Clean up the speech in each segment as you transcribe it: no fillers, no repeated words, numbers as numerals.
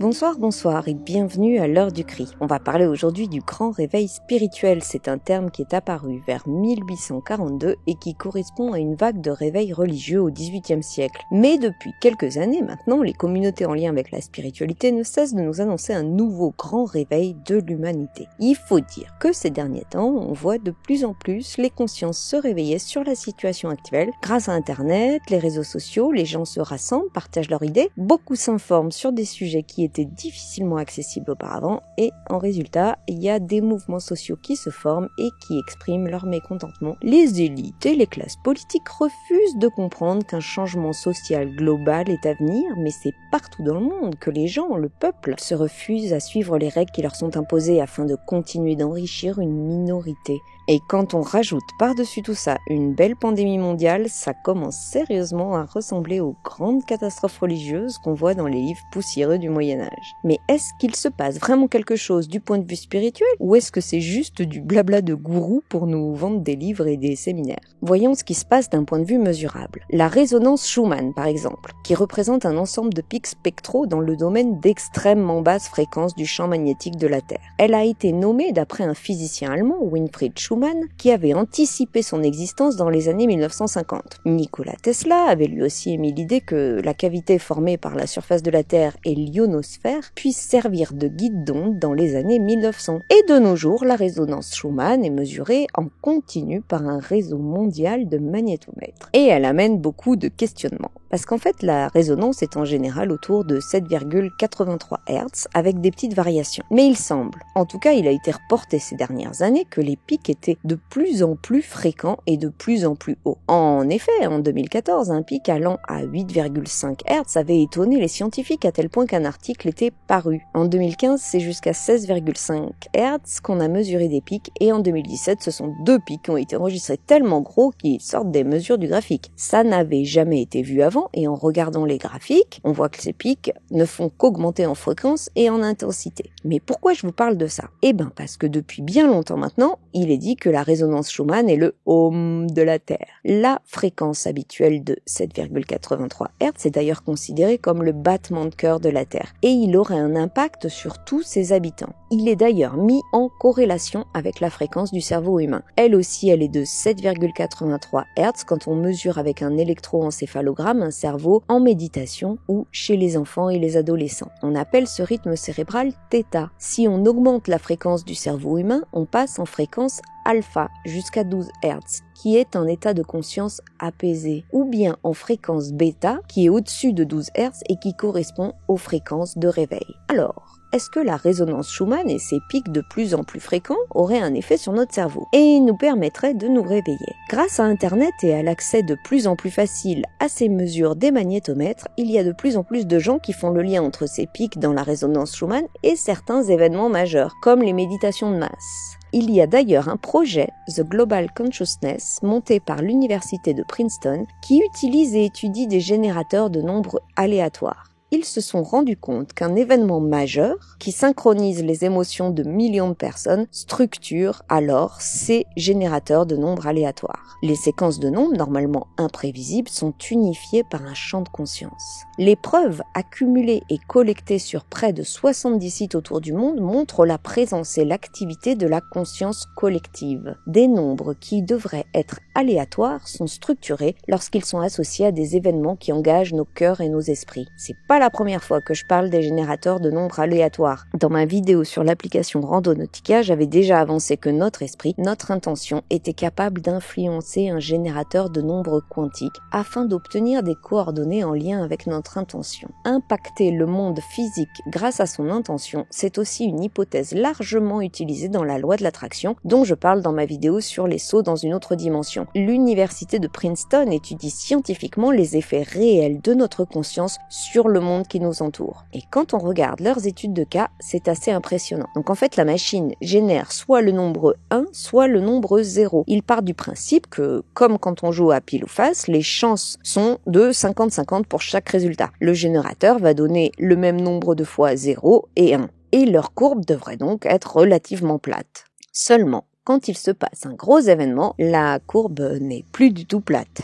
Bonsoir et bienvenue à l'heure du cri. On va parler aujourd'hui du grand réveil spirituel. C'est un terme qui est apparu vers 1842 et qui correspond à une vague de réveil religieux au XVIIIe siècle. Mais depuis quelques années maintenant, les communautés en lien avec la spiritualité ne cessent de nous annoncer un nouveau grand réveil de l'humanité. Il faut dire que ces derniers temps, on voit de plus en plus les consciences se réveiller sur la situation actuelle. Grâce à Internet, les réseaux sociaux, les gens se rassemblent, partagent leurs idées, beaucoup s'informent sur des sujets qui étaient difficilement accessibles auparavant et en résultat, il y a des mouvements sociaux qui se forment et qui expriment leur mécontentement. Les élites et les classes politiques refusent de comprendre qu'un changement social global est à venir, mais c'est partout dans le monde que les gens, le peuple, se refusent à suivre les règles qui leur sont imposées afin de continuer d'enrichir une minorité. Et quand on rajoute par-dessus tout ça une belle pandémie mondiale, ça commence sérieusement à ressembler aux grandes catastrophes religieuses qu'on voit dans les livres poussiéreux du Moyen-Âge. Mais est-ce qu'il se passe vraiment quelque chose du point de vue spirituel ou est-ce que c'est juste du blabla de gourou pour nous vendre des livres et des séminaires? Voyons ce qui se passe d'un point de vue mesurable. La résonance Schumann, par exemple, qui représente un ensemble de pics spectraux dans le domaine d'extrêmement basse fréquence du champ magnétique de la Terre. Elle a été nommée d'après un physicien allemand, Winfried Schumann, qui avait anticipé son existence dans les années 1950. Nikola Tesla avait lui aussi émis l'idée que la cavité formée par la surface de la Terre et l'ionosphère puisse servir de guide d'onde dans les années 1900. Et de nos jours, la résonance Schumann est mesurée en continu par un réseau mondial de magnétomètres. Et elle amène beaucoup de questionnements. Parce qu'en fait, la résonance est en général autour de 7,83 Hz avec des petites variations. Mais il semble, en tout cas il a été reporté ces dernières années, que les pics étaient de plus en plus fréquents et de plus en plus hauts. En effet, en 2014, un pic allant à 8,5 Hz avait étonné les scientifiques à tel point qu'un article était paru. En 2015, c'est jusqu'à 16,5 Hz qu'on a mesuré des pics et en 2017, ce sont deux pics qui ont été enregistrés tellement gros qu'ils sortent des mesures du graphique. Ça n'avait jamais été vu avant. Et en regardant les graphiques, on voit que ces pics ne font qu'augmenter en fréquence et en intensité. Mais pourquoi je vous parle de ça? Eh ben parce que depuis bien longtemps maintenant, il est dit que la résonance Schumann est le Om de la Terre. La fréquence habituelle de 7,83 Hz est d'ailleurs considérée comme le battement de cœur de la Terre et il aurait un impact sur tous ses habitants. Il est d'ailleurs mis en corrélation avec la fréquence du cerveau humain. Elle aussi, elle est de 7,83 Hz quand on mesure avec un électroencéphalogramme un cerveau en méditation ou chez les enfants et les adolescents. On appelle ce rythme cérébral θ. Si on augmente la fréquence du cerveau humain, on passe en fréquence alpha jusqu'à 12 Hz, qui est un état de conscience apaisé, ou bien en fréquence bêta, qui est au-dessus de 12 Hz et qui correspond aux fréquences de réveil. Alors, est-ce que la résonance Schumann et ses pics de plus en plus fréquents auraient un effet sur notre cerveau et nous permettraient de nous réveiller? Grâce à Internet et à l'accès de plus en plus facile à ces mesures des magnétomètres, il y a de plus en plus de gens qui font le lien entre ces pics dans la résonance Schumann et certains événements majeurs, comme les méditations de masse. Il y a d'ailleurs un projet, The Global Consciousness, monté par l'université de Princeton, qui utilise et étudie des générateurs de nombres aléatoires. Ils se sont rendus compte qu'un événement majeur, qui synchronise les émotions de millions de personnes, structure alors ces générateurs de nombres aléatoires. Les séquences de nombres, normalement imprévisibles, sont unifiées par un champ de conscience. Les preuves accumulées et collectées sur près de 70 sites autour du monde montrent la présence et l'activité de la conscience collective. Des nombres qui devraient être aléatoires sont structurés lorsqu'ils sont associés à des événements qui engagent nos cœurs et nos esprits. C'est pas la première fois que je parle des générateurs de nombres aléatoires. Dans ma vidéo sur l'application Randonautica, j'avais déjà avancé que notre esprit, notre intention, était capable d'influencer un générateur de nombres quantiques afin d'obtenir des coordonnées en lien avec notre intention. Impacter le monde physique grâce à son intention, c'est aussi une hypothèse largement utilisée dans la loi de l'attraction, dont je parle dans ma vidéo sur les sauts dans une autre dimension. L'université de Princeton étudie scientifiquement les effets réels de notre conscience sur le monde qui nous entoure. Et quand on regarde leurs études de cas, c'est assez impressionnant. Donc en fait, la machine génère soit le nombre 1, soit le nombre 0. Il part du principe que, comme quand on joue à pile ou face, les chances sont de 50-50 pour chaque résultat. Le générateur va donner le même nombre de fois 0 et 1. Et leur courbe devrait donc être relativement plate. Seulement, quand il se passe un gros événement, la courbe n'est plus du tout plate.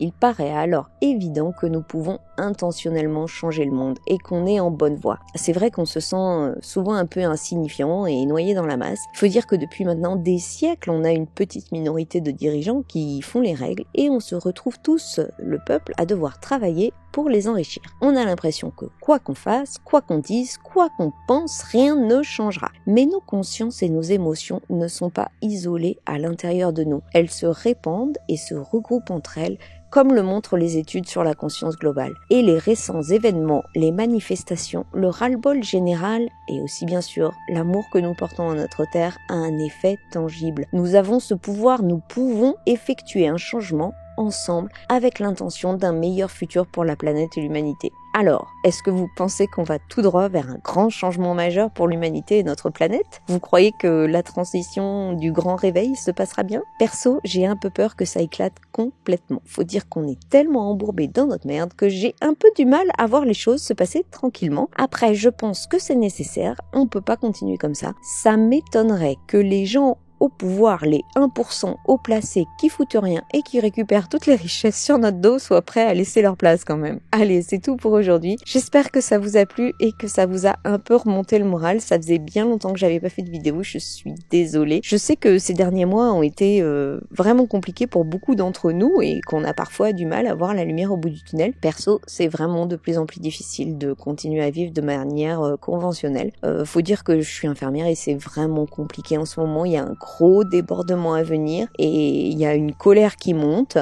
Il paraît alors évident que nous pouvons intentionnellement changer le monde et qu'on est en bonne voie. C'est vrai qu'on se sent souvent un peu insignifiant et noyé dans la masse. Il faut dire que depuis maintenant des siècles, on a une petite minorité de dirigeants qui font les règles et on se retrouve tous, le peuple, à devoir travailler pour les enrichir. On a l'impression que quoi qu'on fasse, quoi qu'on dise, quoi qu'on pense, rien ne changera. Mais nos consciences et nos émotions ne sont pas isolées à l'intérieur de nous. Elles se répandent et se regroupent entre elles, comme le montrent les études sur la conscience globale. Et les récents événements, les manifestations, le ras-le-bol général et aussi bien sûr l'amour que nous portons à notre terre a un effet tangible. Nous avons ce pouvoir, nous pouvons effectuer un changement ensemble avec l'intention d'un meilleur futur pour la planète et l'humanité. Alors, est-ce que vous pensez qu'on va tout droit vers un grand changement majeur pour l'humanité et notre planète? Vous croyez que la transition du grand réveil se passera bien? Perso, j'ai un peu peur que ça éclate complètement. Faut dire qu'on est tellement embourbé dans notre merde que j'ai un peu du mal à voir les choses se passer tranquillement. Après, je pense que c'est nécessaire, on peut pas continuer comme ça. Ça m'étonnerait que les gens au pouvoir, les 1% haut placés qui foutent rien et qui récupèrent toutes les richesses sur notre dos soient prêts à laisser leur place quand même. Allez, c'est tout pour aujourd'hui. J'espère que ça vous a plu et que ça vous a un peu remonté le moral. Ça faisait bien longtemps que j'avais pas fait de vidéo, je suis désolée. Je sais que ces derniers mois ont été vraiment compliqués pour beaucoup d'entre nous et qu'on a parfois du mal à voir la lumière au bout du tunnel. Perso, c'est vraiment de plus en plus difficile de continuer à vivre de manière conventionnelle. Faut dire que je suis infirmière et c'est vraiment compliqué en ce moment. Il y a un gros débordement à venir et il y a une colère qui monte.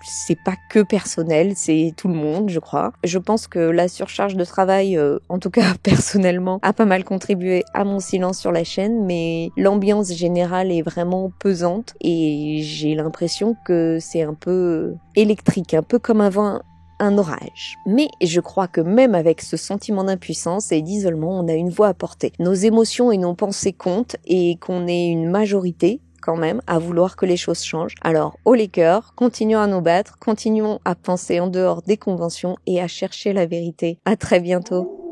C'est pas que personnel, c'est tout le monde, je crois. Je pense que la surcharge de travail, en tout cas personnellement, a pas mal contribué à mon silence sur la chaîne, mais l'ambiance générale est vraiment pesante et j'ai l'impression que c'est un peu électrique, un peu comme avant un orage. Mais je crois que même avec ce sentiment d'impuissance et d'isolement, on a une voix à porter. Nos émotions et nos pensées comptent et qu'on est une majorité quand même à vouloir que les choses changent. Alors, haut les cœurs, continuons à nous battre, continuons à penser en dehors des conventions et à chercher la vérité. À très bientôt.